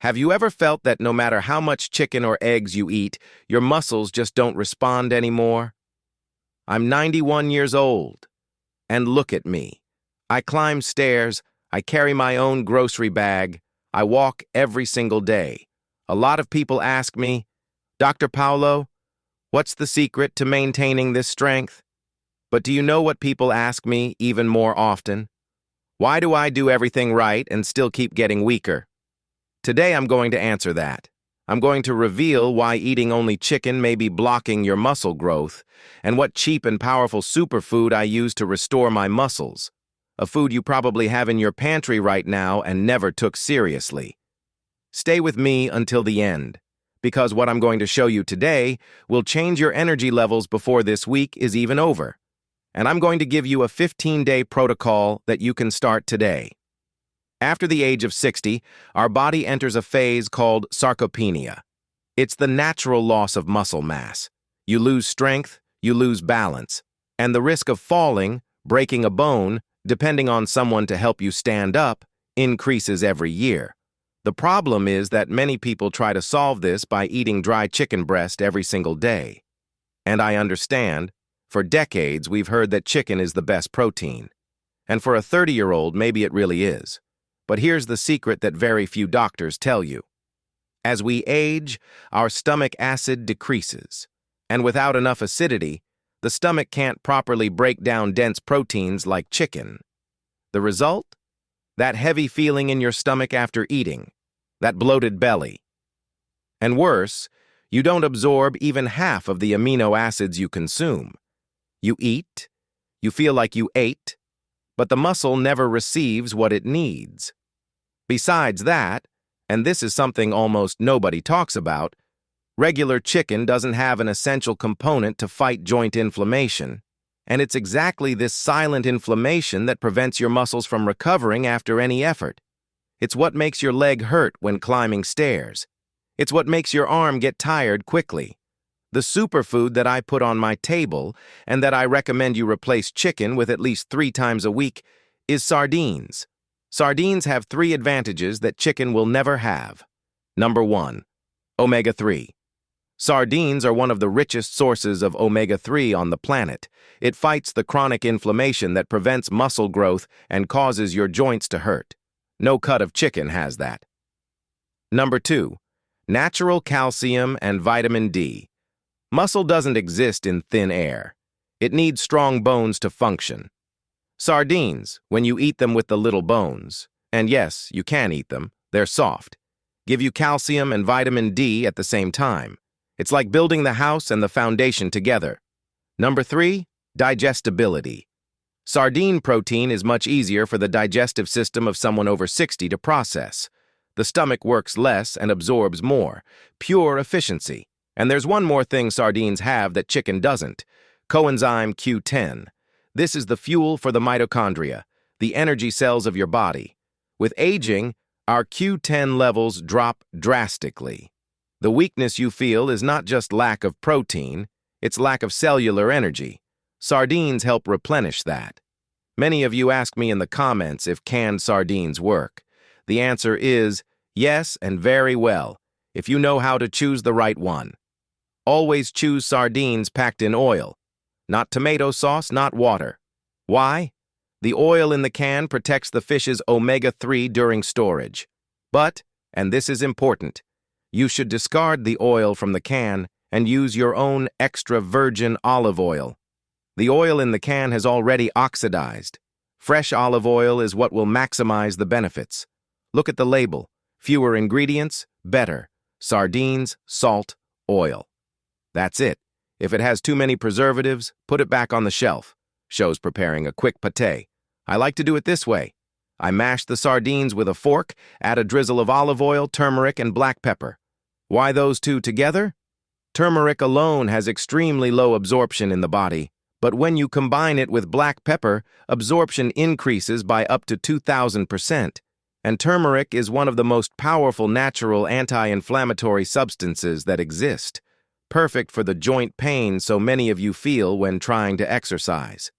Have you ever felt that no matter how much chicken or eggs you eat, your muscles just don't respond anymore? I'm 91 years old, and look at me. I climb stairs, I carry my own grocery bag, I walk every single day. A lot of people ask me, Dr. Paulo, what's the secret to maintaining this strength? But do you know what people ask me even more often? Why do I do everything right and still keep getting weaker? Today I'm going to answer that. I'm going to reveal why eating only chicken may be blocking your muscle growth, and what cheap and powerful superfood I use to restore my muscles. A food you probably have in your pantry right now and never took seriously. Stay with me until the end, because what I'm going to show you today will change your energy levels before this week is even over. And I'm going to give you a 15-day protocol that you can start today. After the age of 60, our body enters a phase called sarcopenia. It's the natural loss of muscle mass. You lose strength, you lose balance, and the risk of falling, breaking a bone, depending on someone to help you stand up, increases every year. The problem is that many people try to solve this by eating dry chicken breast every single day. And I understand, for decades we've heard that chicken is the best protein. And for a 30-year-old, maybe it really is. But here's the secret that very few doctors tell you. As we age, our stomach acid decreases. And without enough acidity, the stomach can't properly break down dense proteins like chicken. The result? That heavy feeling in your stomach after eating. That bloated belly. And worse, you don't absorb even half of the amino acids you consume. You eat, you feel like you ate, but the muscle never receives what it needs. Besides that, and this is something almost nobody talks about, regular chicken doesn't have an essential component to fight joint inflammation, and it's exactly this silent inflammation that prevents your muscles from recovering after any effort. It's what makes your leg hurt when climbing stairs. It's what makes your arm get tired quickly. The superfood that I put on my table, and that I recommend you replace chicken with at least 3 times a week, is sardines. Sardines have 3 advantages that chicken will never have. Number 1, omega-3. Sardines are one of the richest sources of omega-3 on the planet. It fights the chronic inflammation that prevents muscle growth and causes your joints to hurt. No cut of chicken has that. Number 2, natural calcium and vitamin D. Muscle doesn't exist in thin air. It needs strong bones to function. Sardines, when you eat them with the little bones, and yes, you can eat them, they're soft, give you calcium and vitamin D at the same time. It's like building the house and the foundation together. Number 3, digestibility. Sardine protein is much easier for the digestive system of someone over 60 to process. The stomach works less and absorbs more. Pure efficiency. And there's one more thing sardines have that chicken doesn't, coenzyme Q10. This is the fuel for the mitochondria, the energy cells of your body. With aging, our Q10 levels drop drastically. The weakness you feel is not just lack of protein, it's lack of cellular energy. Sardines help replenish that. Many of you ask me in the comments if canned sardines work. The answer is yes, and very well, if you know how to choose the right one. Always choose sardines packed in oil. Not tomato sauce, not water. Why? The oil in the can protects the fish's omega-3 during storage. But, and this is important, you should discard the oil from the can and use your own extra virgin olive oil. The oil in the can has already oxidized. Fresh olive oil is what will maximize the benefits. Look at the label. Fewer ingredients, better. Sardines, salt, oil. That's it. If it has too many preservatives, put it back on the shelf. Shows preparing a quick pâté. I like to do it this way. I mash the sardines with a fork, add a drizzle of olive oil, turmeric, and black pepper. Why those two together? Turmeric alone has extremely low absorption in the body, but when you combine it with black pepper, absorption increases by up to 2,000%. And turmeric is one of the most powerful natural anti-inflammatory substances that exist. Perfect for the joint pain so many of you feel when trying to exercise.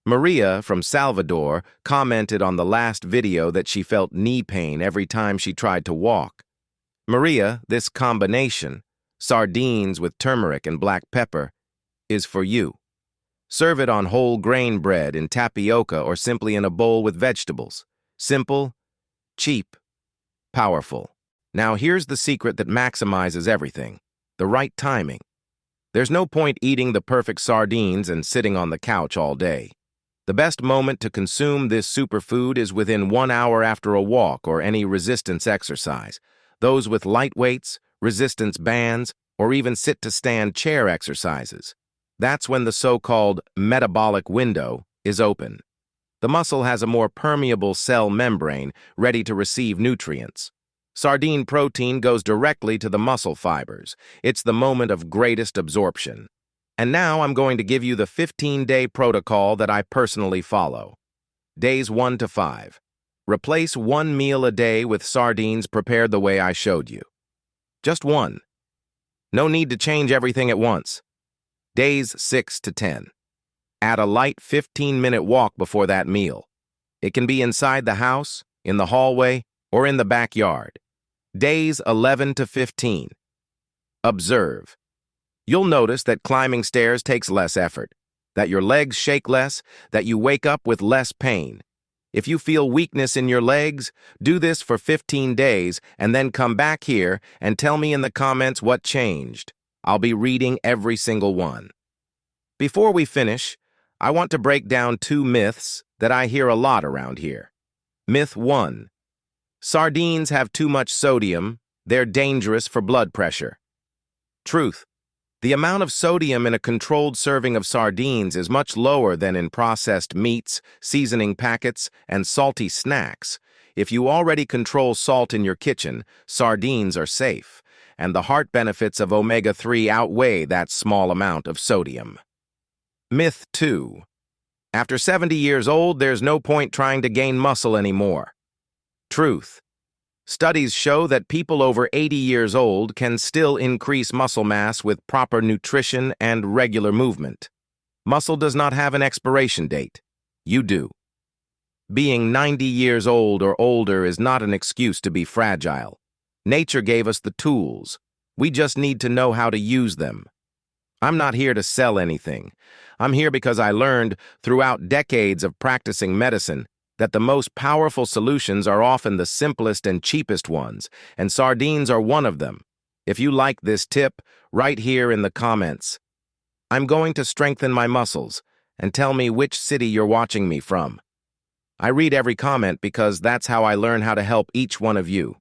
Maria from Salvador commented on the last video that she felt knee pain every time she tried to walk. Maria, this combination, sardines with turmeric and black pepper, is for you. Serve it on whole grain bread, in tapioca, or simply in a bowl with vegetables. Simple, cheap, powerful. Now here's the secret that maximizes everything: the right timing. There's no point eating the perfect sardines and sitting on the couch all day. The best moment to consume this superfood is within 1 hour after a walk or any resistance exercise. Those with light weights, resistance bands, or even sit-to-stand chair exercises. That's when the so-called metabolic window is open. The muscle has a more permeable cell membrane ready to receive nutrients. Sardine protein goes directly to the muscle fibers. It's the moment of greatest absorption. And now I'm going to give you the 15-day protocol that I personally follow. Days 1 to 5. Replace 1 meal a day with sardines prepared the way I showed you. Just one. No need to change everything at once. Days 6 to 10. Add a light 15-minute walk before that meal. It can be inside the house, in the hallway, or in the backyard. Days 11 to 15. Observe. You'll notice that climbing stairs takes less effort, that your legs shake less, that you wake up with less pain. If you feel weakness in your legs, do this for 15 days and then come back here and tell me in the comments what changed. I'll be reading every single one. Before we finish, I want to break down 2 myths that I hear a lot around here. Myth 1. Sardines have too much sodium. They're dangerous for blood pressure. Truth. The amount of sodium in a controlled serving of sardines is much lower than in processed meats, seasoning packets, and salty snacks. If you already control salt in your kitchen, sardines are safe, and the heart benefits of omega-3 outweigh that small amount of sodium. Myth 2. After 70 years old, there's no point trying to gain muscle anymore. Truth. Studies show that people over 80 years old can still increase muscle mass with proper nutrition and regular movement. Muscle does not have an expiration date. You do. Being 90 years old or older is not an excuse to be fragile. Nature gave us the tools. We just need to know how to use them. I'm not here to sell anything. I'm here because I learned throughout decades of practicing medicine that the most powerful solutions are often the simplest and cheapest ones, and sardines are one of them. If you like this tip, write here in the comments. I'm going to strengthen my muscles, and tell me which city you're watching me from. I read every comment because that's how I learn how to help each one of you.